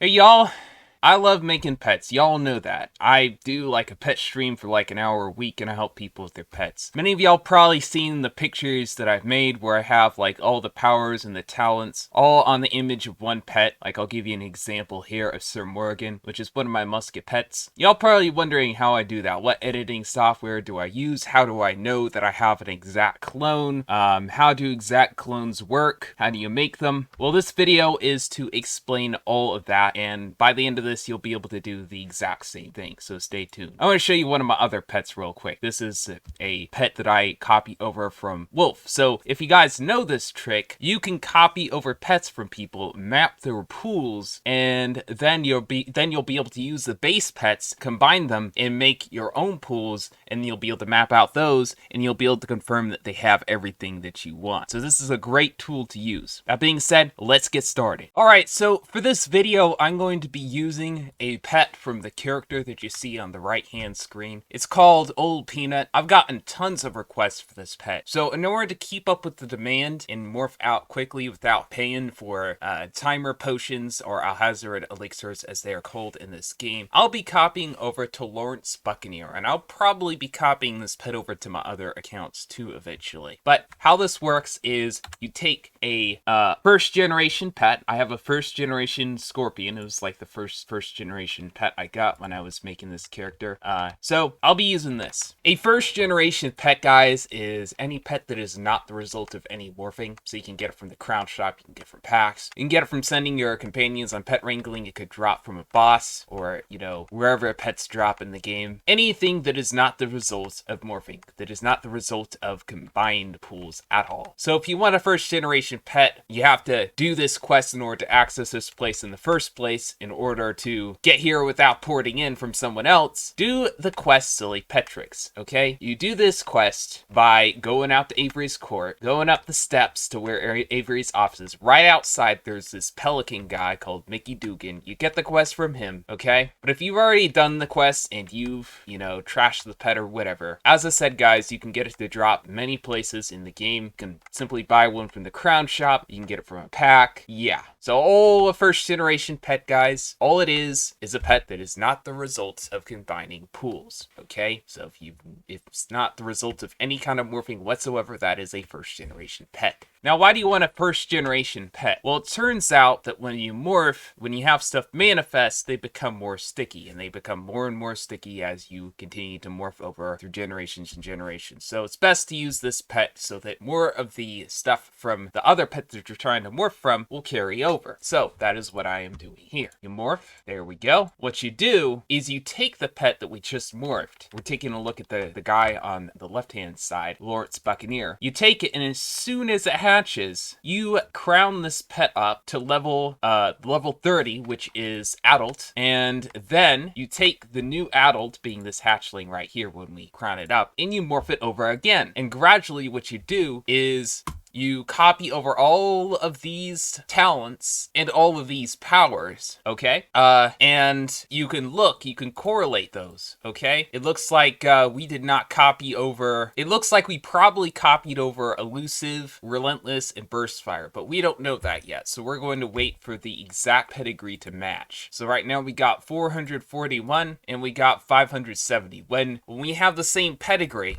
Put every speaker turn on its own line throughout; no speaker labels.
Hey y'all, I love making pets. Y'all know that. I do like a pet stream for like an hour a week and I help people with their pets. Many of y'all probably seen the pictures that I've made where I have like all the powers and the talents all on the image of one pet. Like I'll give you an example here of Sir Morgan, which is one of my musket pets. Y'all probably wondering how I do that. What editing software do I use? How do I know that I have an exact clone? How do exact clones work? How do you make them? Well, this video is to explain all of that, and by the end of this, you'll be able to do the exact same thing, so stay tuned. I want to show you one of my other pets real quick. This is a pet that I copy over from Wolf. So if you guys know this trick, you can copy over pets from people, map their pools, and then you'll be able to use the base pets, combine them, and make your own pools, and you'll be able to map out those, and you'll be able to confirm that they have everything that you want. So this is a great tool to use. That being said, let's get started. Alright, so for this video, I'm going to be using a pet from the character that you see on the right hand screen. It's called Old Peanut. I've gotten tons of requests for this pet. So in order to keep up with the demand and morph out quickly without paying for timer potions or Alhazard elixirs as they are called in this game, I'll be copying over to Lawrence Buccaneer, and I'll probably be copying this pet over to my other accounts too eventually. But how this works is you take a first generation pet. I have a first generation scorpion. It was like the first generation pet I got when I was making this character. So I'll be using this. A first generation pet, guys, is any pet that is not the result of any morphing. So you can get it from the crown shop, you can get it from packs, you can get it from sending your companions on pet wrangling. It could drop from a boss or, you know, wherever pets drop in the game. Anything that is not the result of morphing, that is not the result of combined pools at all. So if you want a first generation pet, you have to do this quest in order to access this place in the first place. In order to get here without porting in from someone else, do the quest Silly Pet Tricks, okay? You do this quest by going out to Avery's court, going up the steps to where Avery's office is. Right outside, there's this pelican guy called Mickey Dugan. You get the quest from him, okay? But if you've already done the quest and you've, you know, trashed the pet or whatever, as I said, guys, you can get it to drop many places in the game. You can simply buy one from the crown shop. You can get it from a pack. Yeah. So all a first generation pet, guys, all it is a pet that is not the result of combining pools, okay? So if it's not the result of any kind of morphing whatsoever, that is a first generation pet. Now, why do you want a first generation pet? Well, it turns out that when you morph, when you have stuff manifest, they become more sticky, and they become more and more sticky as you continue to morph over through generations and generations. So it's best to use this pet so that more of the stuff from the other pet that you're trying to morph from will carry over. So that is what I am doing here. You morph, there we go. What you do is you take the pet that we just morphed. We're taking a look at the guy on the left-hand side, Lawrence Buccaneer. You take it, and as soon as it hatches, you crown this pet up to level 30, which is adult, and then you take the new adult, being this hatchling right here when we crown it up, and you morph it over again. And gradually what you do is you copy over all of these talents and all of these powers, okay? And you can correlate those, okay? It looks like we did not copy over, it looks like we probably copied over Elusive, Relentless, and Burst Fire, but we don't know that yet, so we're going to wait for the exact pedigree to match. So right now we got 441 and we got 570. When we have the same pedigree,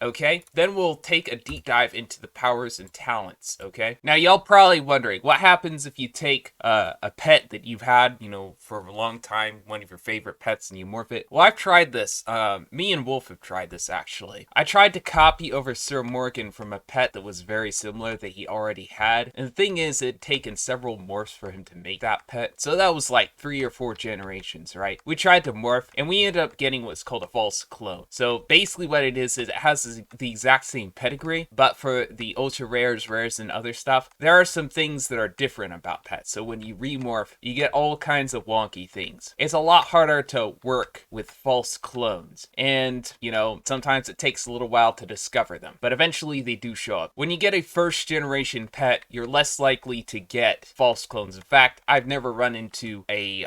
okay, then we'll take a deep dive into the powers and talents, okay? Now, y'all probably wondering, what happens if you take a pet that you've had, you know, for a long time, one of your favorite pets, and you morph it? Well, I've tried this. Me and Wolf have tried this, actually. I tried to copy over Sir Morgan from a pet that was very similar that he already had, and the thing is, it had taken several morphs for him to make that pet, so that was like 3 or 4 generations, right? We tried to morph, and we ended up getting what's called a false clone. So basically what it is it has the exact same pedigree, but for the ultra rares, and other stuff, there are some things that are different about pets. So when you remorph, you get all kinds of wonky things. It's a lot harder to work with false clones, and, you know, sometimes it takes a little while to discover them, but eventually they do show up. When you get a first generation pet, you're less likely to get false clones. In fact, I've never run into a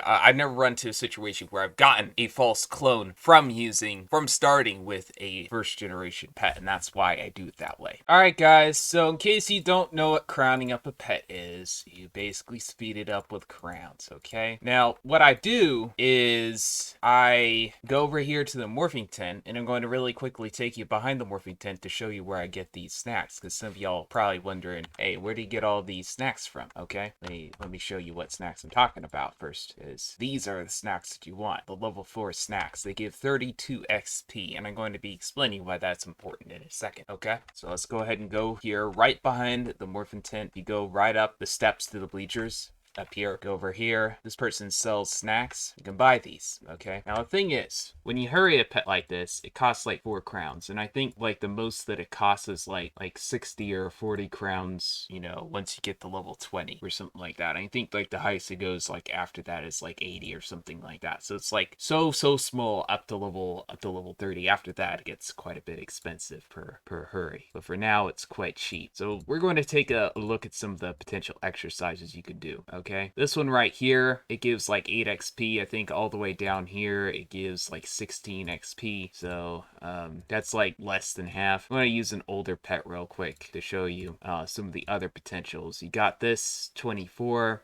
situation where I've gotten a false clone from starting with a first generation pet, and that's why I do it that way. Alright guys, so in case you don't know what crowning up a pet is, you basically speed it up with crowns, okay? Now, what I do is I go over here to the morphing tent, and I'm going to really quickly take you behind the morphing tent to show you where I get these snacks, because some of y'all probably wondering, hey, where do you get all these snacks from? Okay, let me show you what snacks I'm talking about first. Is these are the snacks that you want, the level 4 snacks. They give 32 XP, and I'm going to be explaining why that's important in a second, okay? So let's go ahead and go here right behind the morphing tent. You go right up the steps to the bleachers. Up here, go over here. This person sells snacks. You can buy these, okay? Now, the thing is, when you hurry a pet like this, it costs like 4 crowns. And I think like the most that it costs is like 60 or 40 crowns, you know, once you get to level 20 or something like that. I think like the highest it goes like after that is like 80 or something like that. So it's like so small up to level 30. After that, it gets quite a bit expensive per hurry. But for now, it's quite cheap. So we're going to take a look at some of the potential exercises you could do, okay? This one right here, it gives like 8 XP. I think all the way down here, it gives like 16 XP. So that's like less than half. I'm going to use an older pet real quick to show you some of the other potentials. You got this 24.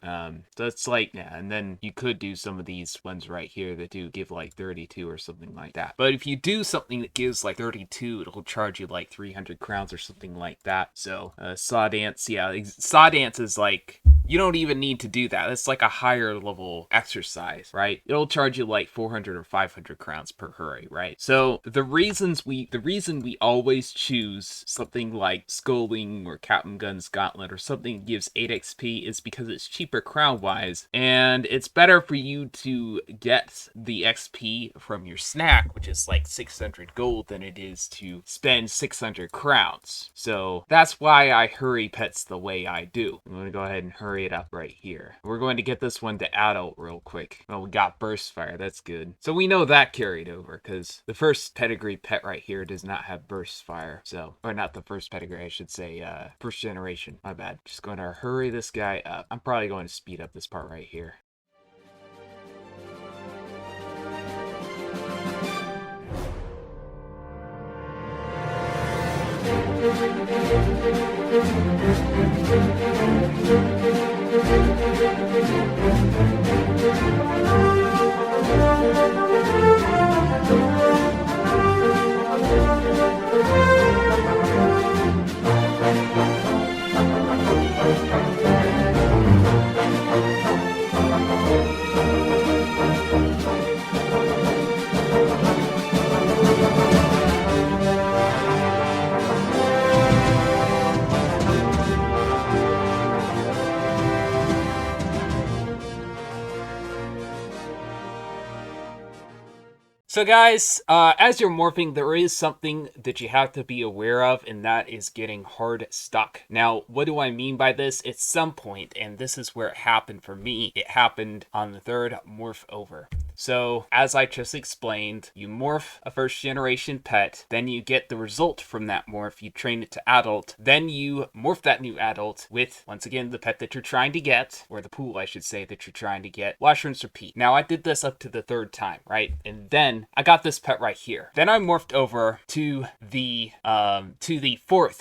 So it's like, yeah, and then you could do some of these ones right here that do give like 32 or something like that. But if you do something that gives like 32, it'll charge you like 300 crowns or something like that. So saw dance, yeah, saw dance is like, you don't even need to do that. It's like a higher level exercise, right? It'll charge you like 400 or 500 crowns per hurry, right? So the reason we always choose something like Scolding or Captain Gun's Gauntlet or something that gives 8 XP is because it's cheaper crown wise, and it's better for you to get the XP from your snack, which is like 600 gold, than it is to spend 600 crowns. So that's why I hurry pets the way I do. I'm gonna go ahead and hurry it up right here. We're going to get this one to adult real quick. Oh, we got burst fire. That's good. So we know that carried over because the first pedigree pet right here does not have burst fire. So, or not the first pedigree, I should say, first generation. My bad. Just going to hurry this guy up. I'm probably going to speed up this part right here. So guys, as you're morphing, there is something that you have to be aware of, and that is getting hard stuck. Now, what do I mean by this? At some point, and this is where it happened for me, it happened on the 3rd morph over. So, as I just explained, you morph a first generation pet, then you get the result from that morph, you train it to adult, then you morph that new adult with, once again, the pet that you're trying to get, or the pool, I should say, that you're trying to get. Wash, rinse, repeat. Now, I did this up to the 3rd time, right? And then I got this pet right here. Then I morphed over to the 4th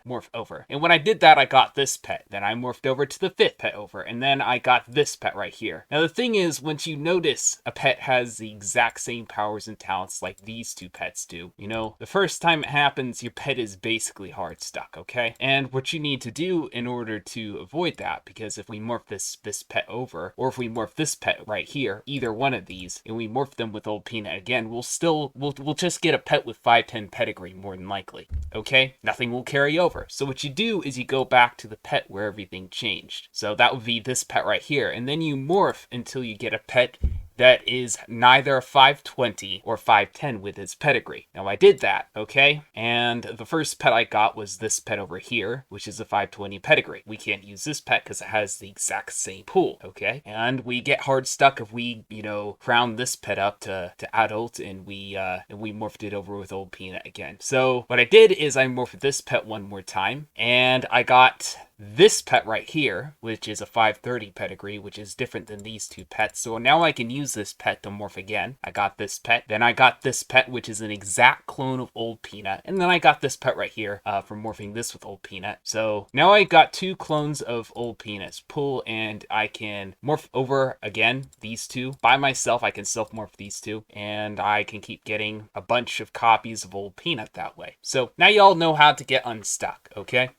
morph over. And when I did that, I got this pet. Then I morphed over to the 5th pet over, and then I got this pet right here. Now, the thing is, once you notice a pet has the exact same powers and talents like these two pets do, you know, the first time it happens, your pet is basically hard stuck, okay? And what you need to do in order to avoid that, because if we morph this pet over, or if we morph this pet right here, either one of these, and we morph them with old Peanut again, we'll just get a pet with 510 pedigree more than likely, okay? Nothing will carry over. So what you do is you go back to the pet where everything changed. So that would be this pet right here, and then you morph until you get a pet that is neither 520 or 510 with its pedigree. Now I did that, okay? And the first pet I got was this pet over here, which is a 520 pedigree. We can't use this pet because it has the exact same pool, okay? And we get hard stuck if we, you know, crown this pet up to adult and we morphed it over with old Peanut again. So what I did is I morphed this pet one more time, and I got this pet right here, which is a 530 pedigree, which is different than these two pets. So now I can use this pet to morph again. I got this pet, then I got this pet, which is an exact clone of Old Peanut, and then I got this pet right here for morphing this with Old Peanut. So now I got two clones of Old Peanuts, Pull, and I can morph over again these two by myself. I can self-morph these two, and I can keep getting a bunch of copies of Old Peanut that way. So now y'all know how to get unstuck, okay?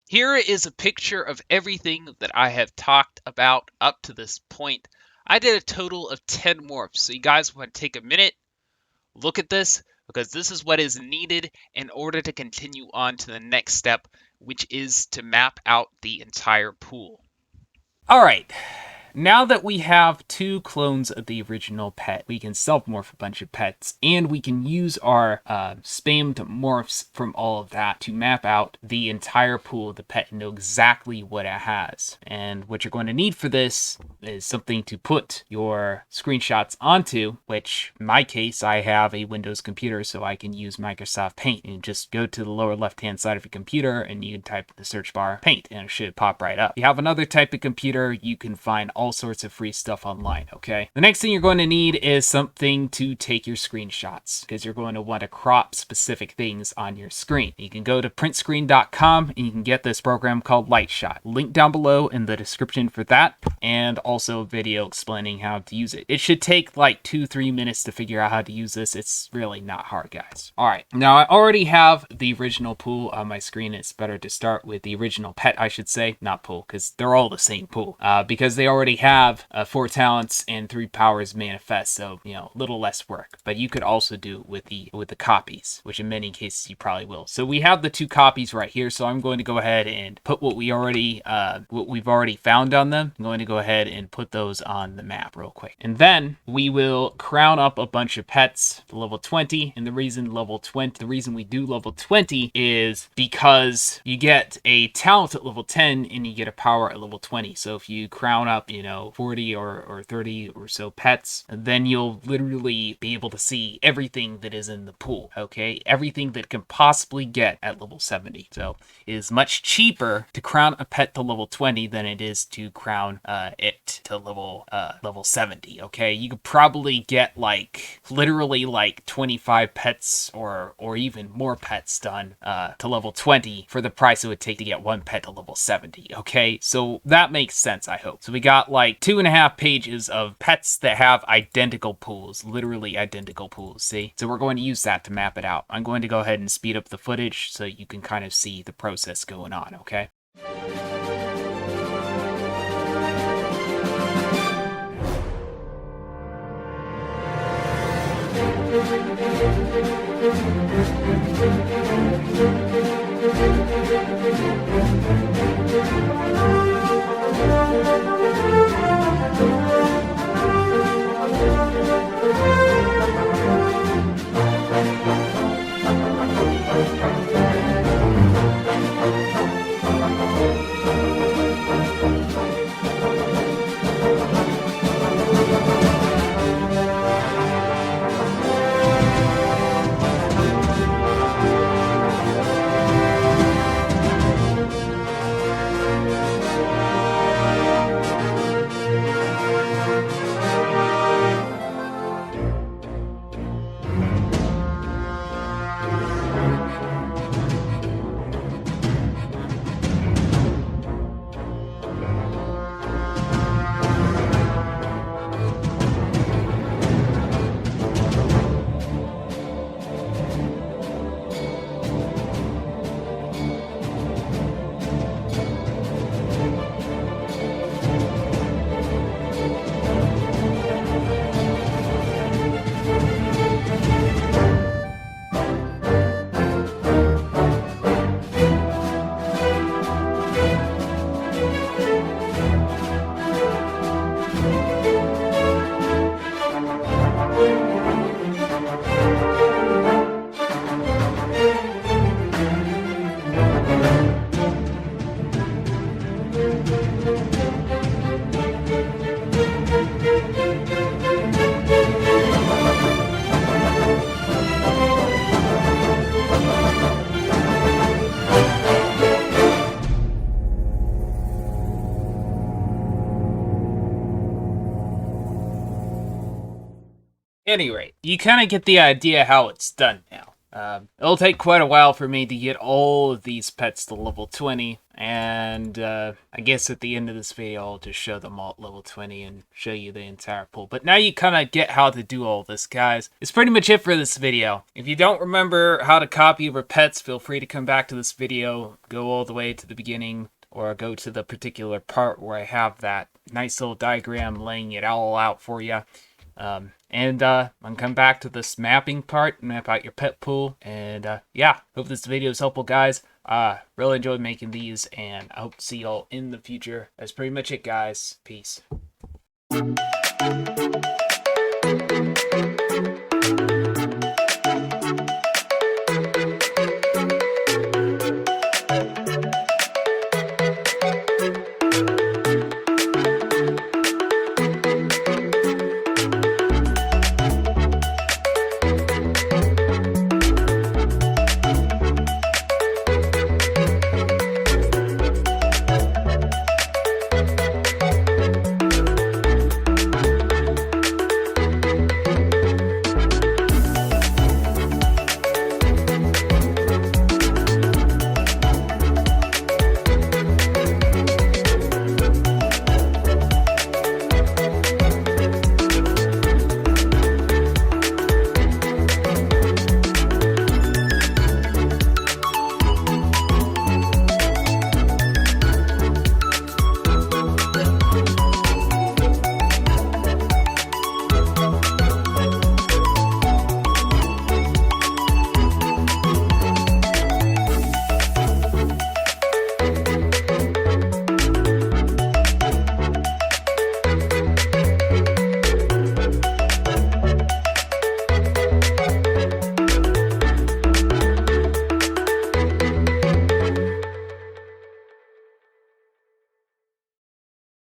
Here is a picture of everything that I have talked about up to this point. I did a total of 10 morphs, so you guys want to take a minute, look at this, because this is what is needed in order to continue on to the next step, which is to map out the entire pool.
All right. Now that we have two clones of the original pet, we can self-morph a bunch of pets, and we can use our spammed morphs from all of that to map out the entire pool of the pet and know exactly what it has. And what you're going to need for this is something to put your screenshots onto, which in my case, I have a Windows computer, so I can use Microsoft Paint and just go to the lower left-hand side of your computer and you can type in the search bar Paint and it should pop right up. If you have another type of computer, you can find all sorts of free stuff online, okay? The next thing you're going to need is something to take your screenshots, because you're going to want to crop specific things on your screen. You can go to printscreen.com and you can get this program called Lightshot. Link down below in the description for that, and also a video explaining how to use it. It should take like 2-3 minutes to figure out how to use this. It's really not hard, guys. All right, now I already have the original pool on my screen. It's better to start with the original pet, I should say, not pool, because they're all the same pool, because they already have 4 talents and 3 powers manifest, so a little less work. But you could also do it with the copies, which in many cases you probably will. So we have the 2 copies right here, so I'm going to go ahead and put what we've already found on them. I'm going to go ahead and put those on the map real quick, and then we will crown up a bunch of pets to level 20. And the reason we do level 20 is because you get a talent at level 10 and you get a power at level 20. So if you crown up 40 or 30 or so pets, then you'll literally be able to see everything that is in the pool, okay? Everything that can possibly get at level 70. So it is much cheaper to crown a pet to level 20 than it is to crown it to level 70, okay? You could probably get literally 25 pets or even more pets done to level 20 for the price it would take to get 1 pet to level 70, okay? So that makes sense, I hope. So we got 2.5 pages of pets that have identical pools, literally identical pools, see? So we're going to use that to map it out. I'm going to go ahead and speed up the footage so you can kind of see the process going on, okay? Any rate, you kind of get the idea how it's done now. It'll take quite a while for me to get all of these pets to level 20, and I guess at the end of this video I'll just show them all at level 20 and show you the entire pool. But now you kind of get how to do all this, guys. It's pretty much it for this video. If you don't remember how to copy over pets, feel free to come back to this video, go all the way to the beginning, or go to the particular part where I have that nice little diagram laying it all out for you. And I'm come back to this mapping part, map out your pet pool, and yeah, hope this video is helpful, guys. Really enjoyed making these, and I hope to see y'all in the future. That's pretty much it, guys. Peace.